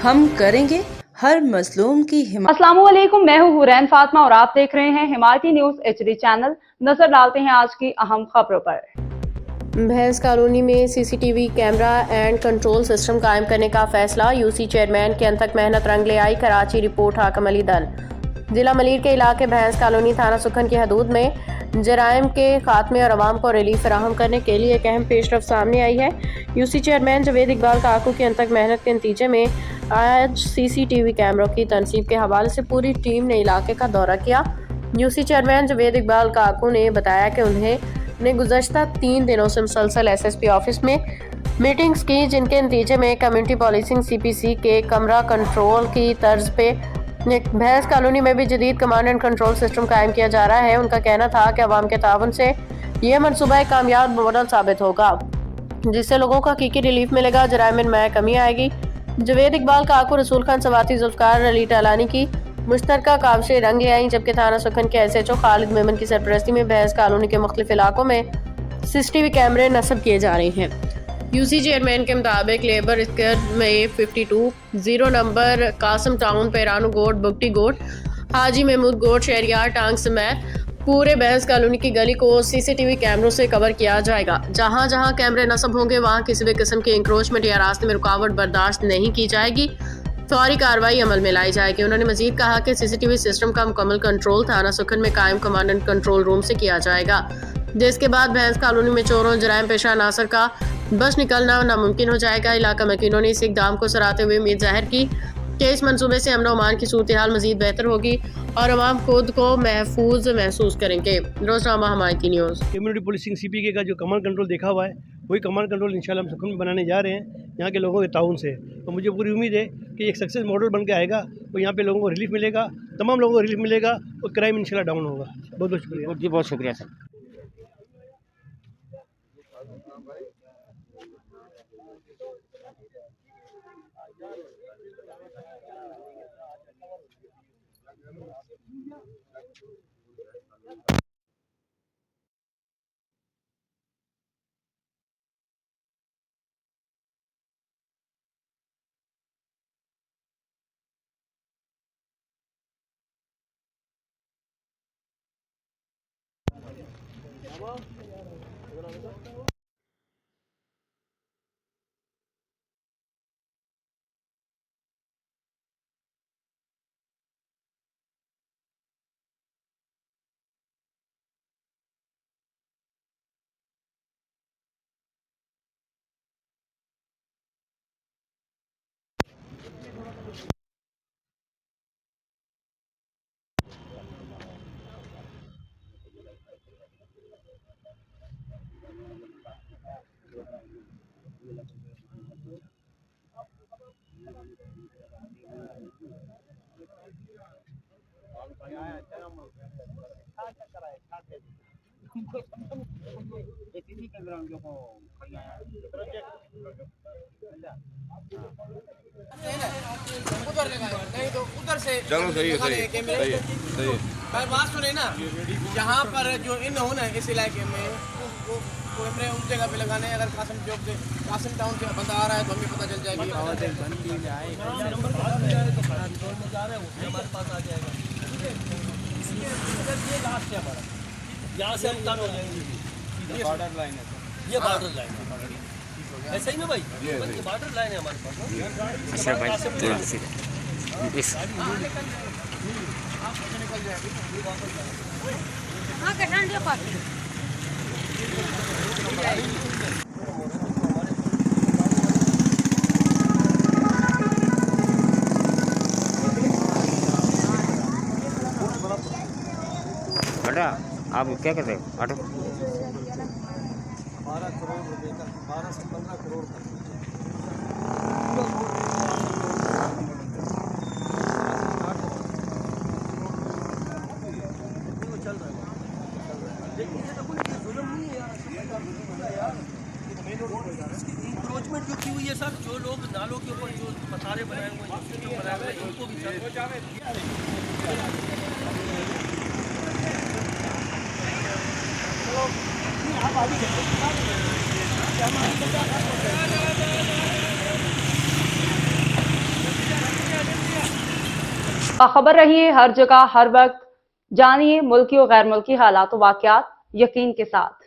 हम करेंगे हर मजलूम की हिमायत। अस्सलाम वालेकुम, मैं हूँ हुरैन फातिमा और आप देख रहे हैं हिमायती न्यूज HD चैनल। नजर डालते हैं आज की अहम खबरों पर। भैंस कॉलोनी में CCTV camera and control system कायम करने का फैसला। UC चेयरमैन की अनथक मेहनत रंग ले आई। कराची रिपोर्ट हाकम अली दल। जिला मलीर के इलाके भैंस कॉलोनी थाना सुखन की हदूद में जराइम के खात्मे और आवाम को रिलीफ फराहम करने के लिए एक अहम पेशरफ सामने आई है। UC चेयरमैन जवेद इकबाल काकू की अनथक मेहनत के नतीजे में आज CCTV कैमरों की तनसीब के हवाले से पूरी टीम ने इलाके का दौरा किया। UC चेयरमैन जवेद इकबाल काकू ने बताया कि उन्होंने गुज़श्ता 3 दिनों से मुसलसल SSP ऑफिस में मीटिंग्स की, जिनके नतीजे में कम्युनिटी पॉलिसिंग CPC के कमरा कंट्रोल की तर्ज पे भैंस कॉलोनी में भी जदीद कमांड एंड कंट्रोल सिस्टम कायम किया जा रहा है। उनका कहना था कि अवाम के ताउन से यह मनसूबा एक कामयाब मॉडल साबित होगा, जिससे लोगों को हकीकी रिलीफ मिलेगा, जराइम में कमी आएगी। जवेद इकबाल काकू, रसूल खान सवाती, जुल्फकार अली टालानी की मुश्तरका काविशें रंग ले आई, जबकि थाना सुखन के SHO खालिद मेमन की सरपरस्ती में भैंस कॉलोनी के मुख्तलिफ इलाकों में CCTV कैमरे नस्ब किए जा रहे हैं। UC चेयरमैन के मुताबिक लेबर स्क्वायर में 52, 0 नंबर कासम टाउन, पैरानू गोट, बुगटी गोट, हाजी महमूद गोट, शहरियार टांग समेत पूरे भैंस कॉलोनी की गली को CCTV कैमरों से कवर किया जाएगा। जहां जहां कैमरे नस्ब होंगे वहां किसी भी किस्म की इंक्रोचमेंट या रास्ते में रुकावट बर्दाश्त नहीं की जाएगी, फौरी कार्रवाई अमल में लाई जाएगी। उन्होंने मजीद कहा कि CCTV सिस्टम का मुकम्मल कंट्रोल थाना सुखन में कायम कमांड एंड कंट्रोल रूम से किया जाएगा, जिसके बाद भैंस कॉलोनी में चोरों, जराइम पेशा अनासर का बस निकलना नामुमकिन हो जाएगा। इलाका मकीनों ने इस इकदाम को सराहते हुए उम्मीद जाहिर की कि इस मनसूबे से अमन अमान की सूरत हाल मजीद बेहतर होगी और अवाम खुद को महफूज महसूस करेंगे। रोजनामा हिमायती न्यूज़। कम्युनिटी पुलिसिंग CPK का जो कमांड कंट्रोल देखा हुआ है, वही कमांड कंट्रोल इंशाल्लाह हम सुखन में बनाने जा रहे हैं यहाँ के लोगों के ताउन से। तो मुझे पूरी उम्मीद है कि एक सक्सेस मॉडल बन के आएगा और यहाँ पे लोगों को रिलीफ मिलेगा, तमाम लोगों को रिलीफ मिलेगा और क्राइम इंशाल्लाह डाउन होगा। बहुत बहुत शुक्रिया जी, बहुत शुक्रिया सर। उधर नहीं तो उधर से चलो सही है, सही है, सही है। पर बात सुने ना, यहाँ पर जो इन हो ना इस इलाके में वो कैमरे उस जगह पे लगाने। अगर कासिम चौक से, कासिम टाउन से बंदा आ रहा है तो हमें पता चल जाएगी। यहाँ से हम काम हो जाएंगे। बॉर्डर लाइन है, ये बॉर्डर लाइन है, ऐसा ही ना भाई, ये बॉर्डर लाइन है हमारे पास। अच्छा भाई, थोड़ा सीधा इस बेटा आप क्या कर रहे हो? ऑटो 12 करोड़ रुपए का, 12 से 15 करोड़ का चल रहा है। लेकिन ये तो कोई जुल्म नहीं है यार, इसकी इंक्रोचमेंट जो की हुई है सर, जो लोग नालों के ऊपर जो पथारे बनाए हुए हैं, सिस्टम बनाए हुए हैं, इनको भी बाखबर रहिए हर जगह हर वक्त, जानिए मुल्की और गैर मुल्की हालात व वाक़यात यकीन के साथ।